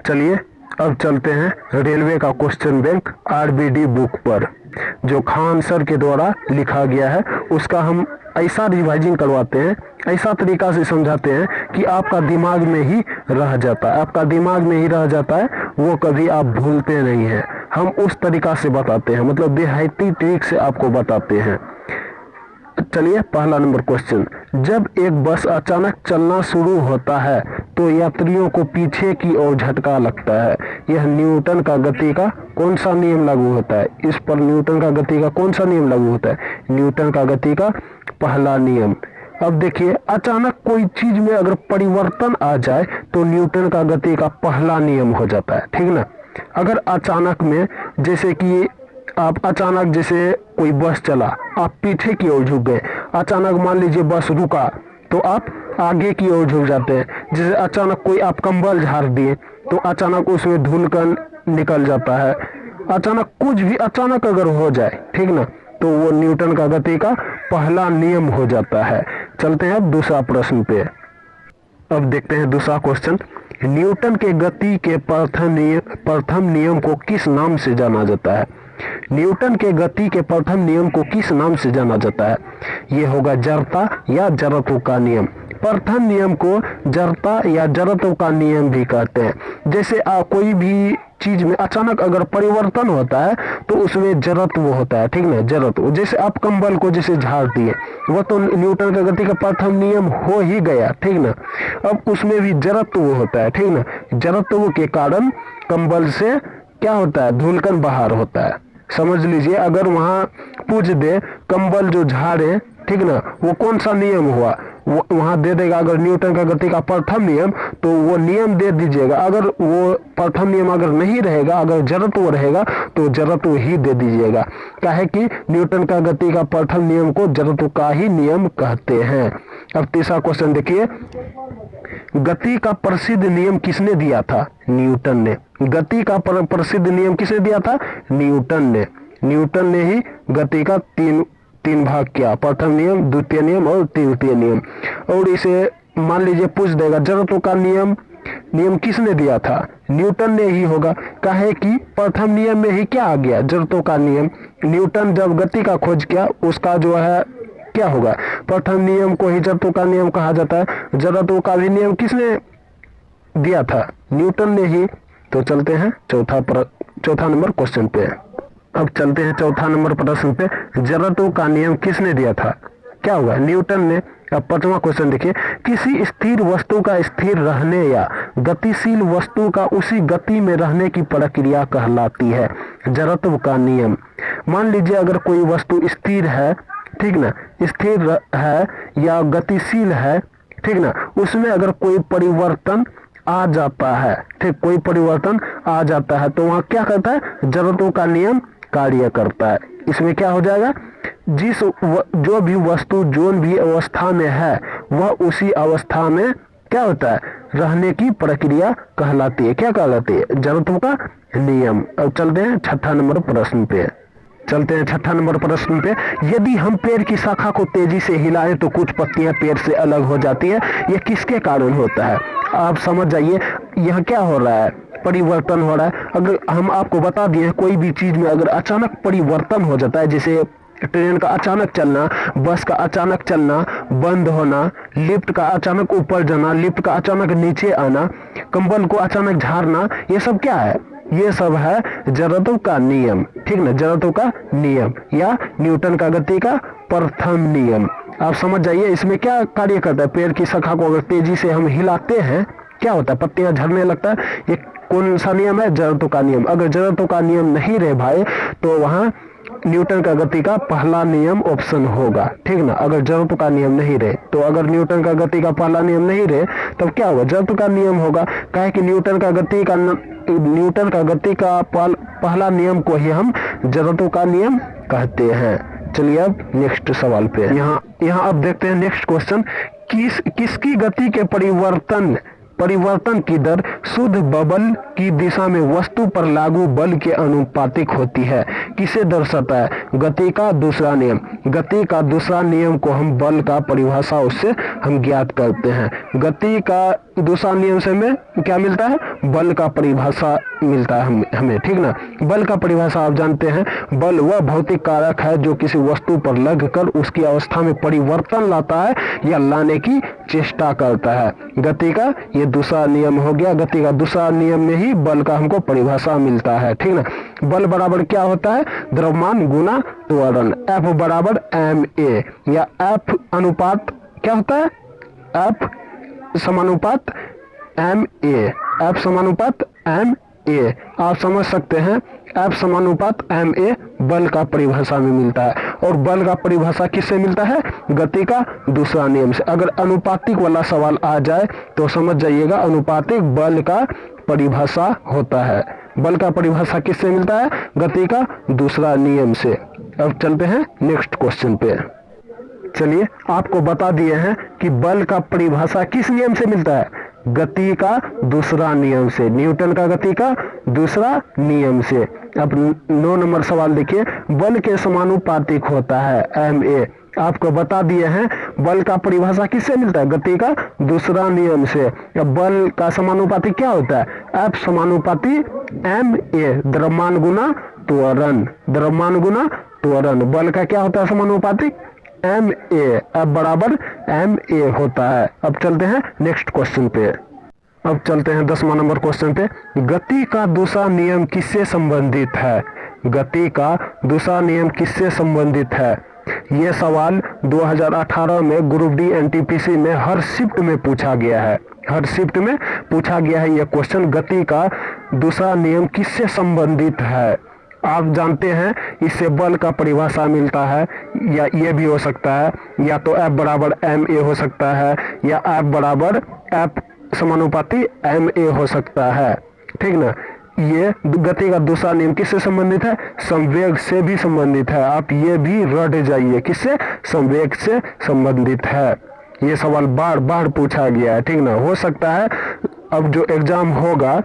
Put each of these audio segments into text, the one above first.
चलिए अब चलते हैं रेलवे का क्वेश्चन बैंक आरबीडी बुक पर, जो खान सर के द्वारा लिखा गया है। उसका हम ऐसा रिवाइजिंग करवाते हैं, ऐसा तरीका से समझाते हैं कि आपका दिमाग में ही रह जाता है, आपका दिमाग में ही रह जाता है, वो कभी आप भूलते नहीं हैं। हम उस तरीका से बताते हैं, मतलब देहाती ट्रिक से आपको बताते हैं। चलिए पहला नंबर क्वेश्चन, जब एक बस अचानक चलना शुरू होता है तो यात्रियों को पीछे की ओर झटका लगता है। यह न्यूटन का गति का कौन सा नियम लागू होता है? इस पर न्यूटन का गति का कौन सा नियम लागू होता है? न्यूटन का गति का पहला नियम। अब देखिए, अचानक कोई चीज में अगर परिवर्तन आ जाए तो न्यूटन का गति का पहला नियम हो जाता है, ठीक ना। अगर अचानक में, जैसे कि आप अचानक, जैसे कोई बस चला, आप पीछे की ओर झुक गए, अचानक मान लीजिए बस रुका तो आप आगे की ओर झुक जाते हैं। जैसे अचानक कोई आप कंबल झाड़ दिए तो अचानक उसमें धूलकण निकल जाता है। अचानक कुछ भी अचानक अगर हो जाए, ठीक ना, तो वो न्यूटन का गति का पहला नियम हो जाता है। चलते हैं अब दूसरा प्रश्न पे। अब देखते हैं दूसरा क्वेश्चन, न्यूटन के गति के प्रथम नियम को किस नाम से जाना जाता है? न्यूटन के गति के प्रथम नियम को किस नाम से जाना जाता है? ये होगा जड़ता या जड़त्व का नियम। प्रथम नियम को जड़ता या जड़त्व का नियम भी कहते हैं। जैसे कोई भी चीज में अचानक अगर परिवर्तन होता है तो उसमें जड़त्व होता है, ठीक ना, जड़त्व। जैसे आप कंबल को जैसे झाड़ दिए, वो तो न्यूटन का गति का प्रथम नियम हो ही गया, ठीक ना। अब उसमें भी जड़त्व होता है, ठीक ना। जड़त्व के कारण कंबल से क्या होता है? धूलकण बाहर होता है। समझ लीजिए, अगर वहां पूछ दे कंबल जो झाड़े, ठीक ना, वो कौन सा नियम हुआ, वो वहां दे देगा। अगर न्यूटन का गति का प्रथम नियम, तो वो नियम दे दीजिएगा। अगर वो प्रथम नियम अगर नहीं रहेगा, अगर जड़त्व रहेगा, तो जड़त्व ही दे दीजिएगा। काहे कि न्यूटन का गति का प्रथम नियम को जड़त्व का ही नियम कहते हैं। अब तीसरा क्वेश्चन देखिए, गति का प्रसिद्ध नियम किसने दिया था? न्यूटन ने। गति का प्रसिद्ध नियम किसने दिया था? न्यूटन ने। न्यूटन ने ही गति का तीन भाग किया, प्रथम नियम, द्वितीय नियम और तृतीय नियम। और इसे मान लीजिए पूछ देगा जड़त्व का नियम किसने दिया था? न्यूटन ने ही होगा। काहे कि प्रथम नियम में ही क्या आ गया? जड़त्व का नियम। न्यूटन जब गति का खोज किया, उसका जो है क्या होगा? प्रथम नियम को ही जड़त्व का नियम कहा जाता है। जड़त्व का भी नियम किसने दिया था? न्यूटन ने ही। तो चलते हैं चौथा नंबर क्वेश्चन पे। अब चलते हैं चौथा नंबर प्रश्न पे, जड़त्व का नियम किसने दिया था? क्या होगा? न्यूटन ने। अब पांचवा क्वेश्चन देखिए, किसी स्थिर वस्तु का स्थिर रहने या गतिशील वस्तु का उसी गति में रहने की प्रक्रिया कहलाती है जड़त्व का नियम। मान लीजिए अगर कोई वस्तु स्थिर है, ठीक ना, स्थिर है या गतिशील है, ठीक ना, उसमें अगर कोई परिवर्तन आ जाता है, ठीक, कोई परिवर्तन आ जाता है तो वहां क्या करता है? जड़त्व का नियम कार्य करता है। इसमें क्या हो जाएगा? जो भी वस्तु जो भी अवस्था में है, वह उसी अवस्था में क्या होता है? रहने की प्रक्रिया कहलाती है। क्या कहलाती है? जड़त्व का नियम। अब चलते हैं छठा नंबर प्रश्न पे। यदि हम पेड़ की शाखा को तेजी से हिलाएं तो कुछ पत्तियां पेड़ से अलग हो जाती है। यह किसके कारण होता है? आप समझ जाइए, यह क्या हो रहा है? परिवर्तन हो रहा है। अगर हम आपको बता दिए, कोई भी चीज में अगर अचानक परिवर्तन हो जाता है, जैसे ट्रेन का अचानक चलना, बस का अचानक चलना, बंद होना, लिफ्ट का अचानक ऊपर जाना, लिफ्ट का अचानक नीचे आना, कंबल को अचानक झाड़ना, ये सब क्या है? ये सब है जड़त्व का नियम, ठीक ना, जड़त्व का नियम या न्यूटन का गति का प्रथम नियम। आप समझ जाइए, इसमें क्या कार्य करता है? पेड़ की शाखा को अगर तेजी से हम हिलाते हैं, क्या होता है? पत्तियां झड़ने लगता है। ये कौन सा नियम है? जड़त्व का नियम। अगर जड़त्व का नियम नहीं रहे भाई, तो वहां न्यूटन का गति का पहला नियम ऑप्शन होगा, ठीक ना। अगर जड़त्व का नियम नहीं रहे, तो अगर न्यूटन का गति का पहला नियम नहीं रहे, तब क्या होगा? जड़त्व का नियम होगा। काहे कि न्यूटन का गति का पहला नियम को ही हम जड़त्व का नियम कहते हैं। चलिए अब नेक्स्ट सवाल पे। यहाँ अब देखते हैं नेक्स्ट क्वेश्चन, किसकी गति के परिवर्तन की दर शुद्ध बबल की दिशा में वस्तु पर लागू बल के अनुपातिक होती है? किसे दर्शाता है? गति का दूसरा नियम। गति का दूसरा नियम को हम बल का परिभाषा उससे हम ज्ञात करते हैं। गति का दूसरा नियम से हमें क्या मिलता है, बल का परिभाषा मिलता है हमें, ठीक ना। बल का परिभाषा आप जानते हैं, बल वह भौतिक कारक है जो किसी वस्तु पर लगकर उसकी अवस्था में परिवर्तन लाता है या लाने की चेष्टा करता है। गति का ये दूसरा नियम हो गया। गति का दूसरा नियम में ही बल का हमको परिभाषा मिलता है, ठीक ना। बल बराबर क्या होता है, द्रव्यमान गुना त्वरण। F बराबर ma या F अनुपात क्या होता है, F समानुपात ma, F समानुपात ma। आप समझ सकते हैं F समानुपात ma बल का परिभाषा में मिलता है। और बल का परिभाषा किससे मिलता है, गति का दूसरा नियम से। अगर अनुपातिक वाला सवाल आ जाए तो समझ जाइएगा अनुपातिक बल का परिभाषा होता है। बल का परिभाषा किससे मिलता है, गति का दूसरा नियम से। अब चलते हैं नेक्स्ट क्वेश्चन पे। चलिए आपको बता दिए हैं कि बल का परिभाषा किस नियम से मिलता है, गति का दूसरा नियम से, न्यूटन का गति का दूसरा नियम से। अब 9 नंबर सवाल देखिए, बल के समानुपातिक होता है ma। आपको बता दिए हैं बल का परिभाषा किससे मिलता है, गति का दूसरा नियम से। अब बल का समानुपाती क्या होता है, F समानुपाती ma, द्रव्यमान गुना त्वरण, द्रव्यमान गुना त्वरण। बल का क्या होता है समानुपाती, ma। F बराबर ma होता है। अब चलते हैं नेक्स्ट क्वेश्चन पे। अब चलते हैं 10वां नंबर क्वेश्चन पे। गति का दूसरा नियम किससे संबंधित है, गति का दूसरा नियम किससे संबंधित है। ये सवाल 2018 में ग्रुप डी एनटीपीसी में हर शिफ्ट में पूछा गया है, हर शिफ्ट में पूछा गया है ये क्वेश्चन, गति का दूसरा नियम किससे संबंधित है। आप जानते हैं इससे बल का परिभाषा मिलता है, या ये भी हो सकता है, या तो F बराबर ma हो सकता है, या F बराबर F समानुपाती ma हो सकता है, ठीक ना। ये गति का दूसरा नियम किससे संबंधित है, संवेग से भी संबंधित है। आप ये भी रट जाइए, किससे, संवेग से संबंधित है। ये सवाल बार बार पूछा गया है, ठीक ना। हो सकता है अब जो एग्जाम होगा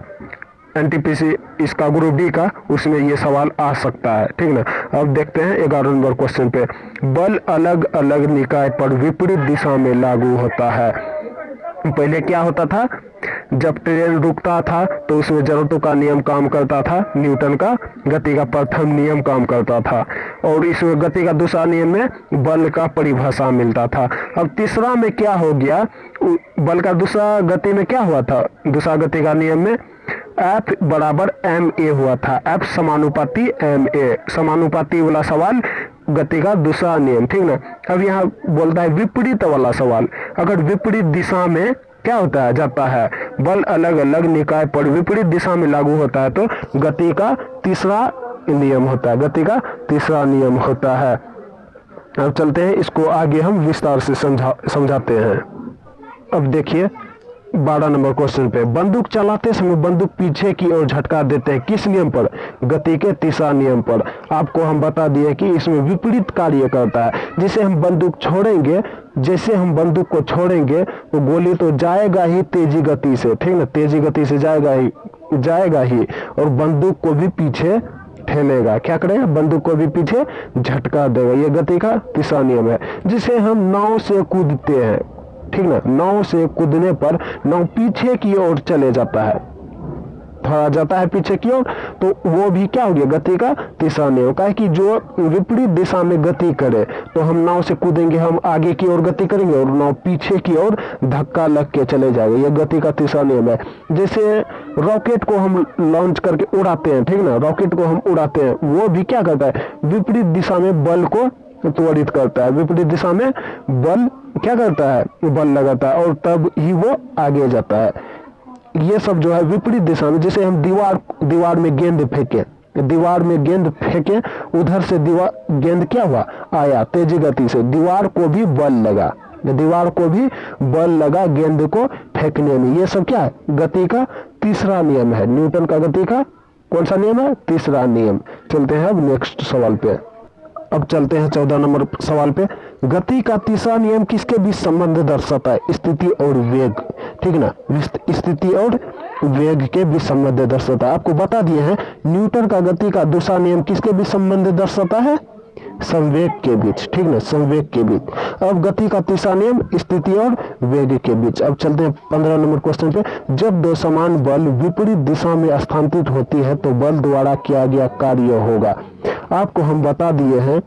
एनटीपीसी इसका ग्रुप डी का, उसमें ये सवाल आ सकता है, ठीक ना। अब देखते हैं 11 नंबर क्वेश्चन पे। बल अलग अलग निकाय पर विपरीत दिशा में लागू होता है। पहले क्या होता था, जब ट्रेन रुकता था तो उसमें जरूरतों का नियम काम करता था, न्यूटन का गति का प्रथम नियम काम करता था, और इसमें गति का दूसरा नियम में बल का परिभाषा मिलता था। अब तीसरा में क्या हो गया, बल का दूसरा गति में क्या हुआ था, दूसरा गति का नियम में F बराबर ma हुआ था, F समानुपाती ma, समानुपाती वाला सवाल गति का दूसरा नियम, ठीक ना। अब यहाँ बोलता है विपरीत वाला सवाल, अगर विपरीत दिशा में क्या होता है, जाता है, बल अलग अलग निकाय पर विपरीत दिशा में लागू होता है तो गति का तीसरा नियम होता है, गति का तीसरा नियम होता है। अब चलते हैं, इसको आगे हम विस्तार से समझाते हैं। अब देखिए 12 नंबर क्वेश्चन पे, बंदूक चलाते समय बंदूक पीछे की ओर झटका देते हैं, किस नियम पर, गति के तीसरा नियम पर। आपको हम बता दिए कि इसमें विपरीत कार्य करता है। जिसे हम बंदूक छोड़ेंगे, जैसे हम बंदूक को छोड़ेंगे तो गोली तो जाएगा ही तेजी गति से, ठीक ना, तेजी गति से जाएगा ही, और बंदूक को भी पीछे ठेलेगा, क्या करेगा, बंदूक को भी पीछे झटका देगा। ये गति का तीसरा नियम है। जिसे हम नाव से कूदते हैं, ठीक ना, नाव से कूदने पर नाव पीछे की ओर चले जाता है, थोड़ा जाता है पीछे की ओर, तो वो भी क्या हो गया, गति का तीसरा नियम का है कि जो विपरीत दिशा में गति करे, तो हम नाव से कूदेंगे, हम आगे की ओर गति करेंगे और नाव पीछे की ओर धक्का लग के चले जाएगा। ये गति का तीसरा नियम है। जैसे रॉकेट को हम लॉन्च करके उड़ाते हैं, ठीक ना, रॉकेट को हम उड़ाते हैं, वो भी क्या करता है, विपरीत दिशा में बल को त्वरित करता है, विपरीत दिशा में बल क्या करता है, बल लगाता है, और तब ही वो आगे जाता है। ये सब जो है विपरीत दिशा में, जैसे हम दीवार में गेंद फेंके, दीवार में गेंद फेंके, उधर से गेंद क्या हुआ, आया तेजी गति से, दीवार को भी बल लगा, दीवार को भी बल लगा गेंद को फेंकने में। ये सब क्या है, गति का तीसरा नियम है। न्यूटन का गति का कौन सा नियम है, तीसरा नियम। चलते हैं अब नेक्स्ट सवाल पे। अब चलते हैं 14 नंबर सवाल पे। गति का तीसरा नियम किसके बीच संबंध दर्शाता है, स्थिति और वेग, ठीक ना, स्थिति और वेग के बीच संबंध दर्शाता है। आपको बता दिए हैं न्यूटन का गति का दूसरा नियम किसके बीच संबंध दर्शाता है, संवेग के बीच, ठीक ना, संवेग के बीच। अब गति का तीसरा नियम स्थिति और वेग के बीच। अब चलते हैं 15 नंबर क्वेश्चन पे। जब दो समान बल विपरीत दिशा में स्थानांतरित होती है तो बल द्वारा किया गया कार्य होगा। आपको हम बता दिए हैं,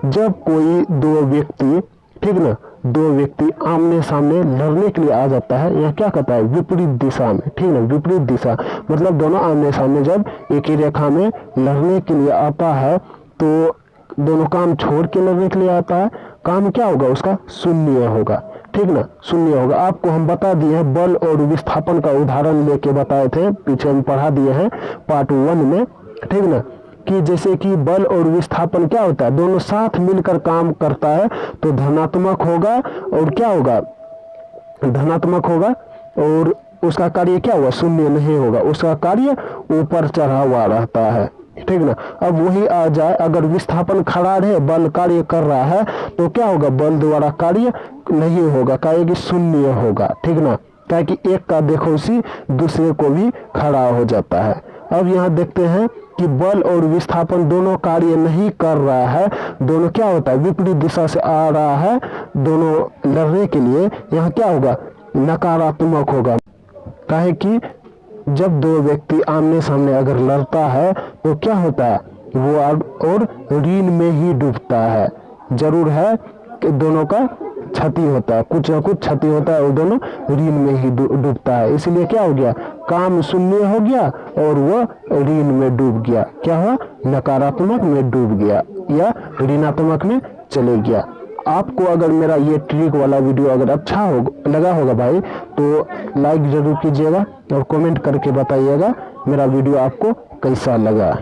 जब कोई दो व्यक्ति, ठीक ना, दो व्यक्ति आमने सामने लड़ने के लिए आ जाता है, यह क्या कहता है, विपरीत दिशा में, ठीक ना, विपरीत दिशा मतलब दोनों आमने सामने जब एक ही रेखा में लड़ने के लिए आता है तो दोनों काम छोड़ के लड़ने के लिए आता है, काम क्या होगा उसका, शून्य होगा, ठीक ना, शून्य होगा। आपको हम बता दिए हैं, बल और विस्थापन का उदाहरण लेके बताए थे, पीछे हम पढ़ा दिए हैं पार्ट 1 में, ठीक ना, कि जैसे कि बल और विस्थापन क्या होता है, दोनों साथ मिलकर काम करता है तो धनात्मक होगा, और क्या होगा, धनात्मक होगा, और उसका कार्य क्या होगा, शून्य नहीं होगा, उसका कार्य ऊपर चढ़ा हुआ रहता है, ठीक ना। अब वही आ जाए, अगर विस्थापन खड़ा है, बल कार्य कर रहा है तो क्या होगा, बल द्वारा कार्य नहीं होगा, कार्य की शून्य होगा, ठीक ना, ताकि एक का देखो उसी दूसरे को भी खड़ा हो जाता है। अब यहाँ देखते हैं कि बल और विस्थापन दोनों कार्य नहीं कर रहा है, दोनों क्या होता है, विपरीत दिशा से आ रहा है, दोनों लड़ने के लिए, यहाँ क्या होगा, नकारात्मक होगा। काहे कि जब दो व्यक्ति आमने सामने अगर लड़ता है तो क्या होता है, वो और ऋण में ही डूबता है, जरूर है कि दोनों का क्षति होता है, कुछ ना कुछ क्षति होता है और दोनों ऋण में ही डूबता है, इसलिए क्या हो गया, काम शून्य हो गया और वो ऋण में डूब गया, क्या हुआ, नकारात्मक में डूब गया या ऋणात्मक में चले गया। आपको अगर मेरा ये ट्रिक वाला वीडियो अगर अच्छा लगा होगा भाई तो लाइक जरूर कीजिएगा और कमेंट करके बताइएगा मेरा वीडियो आपको कैसा लगा।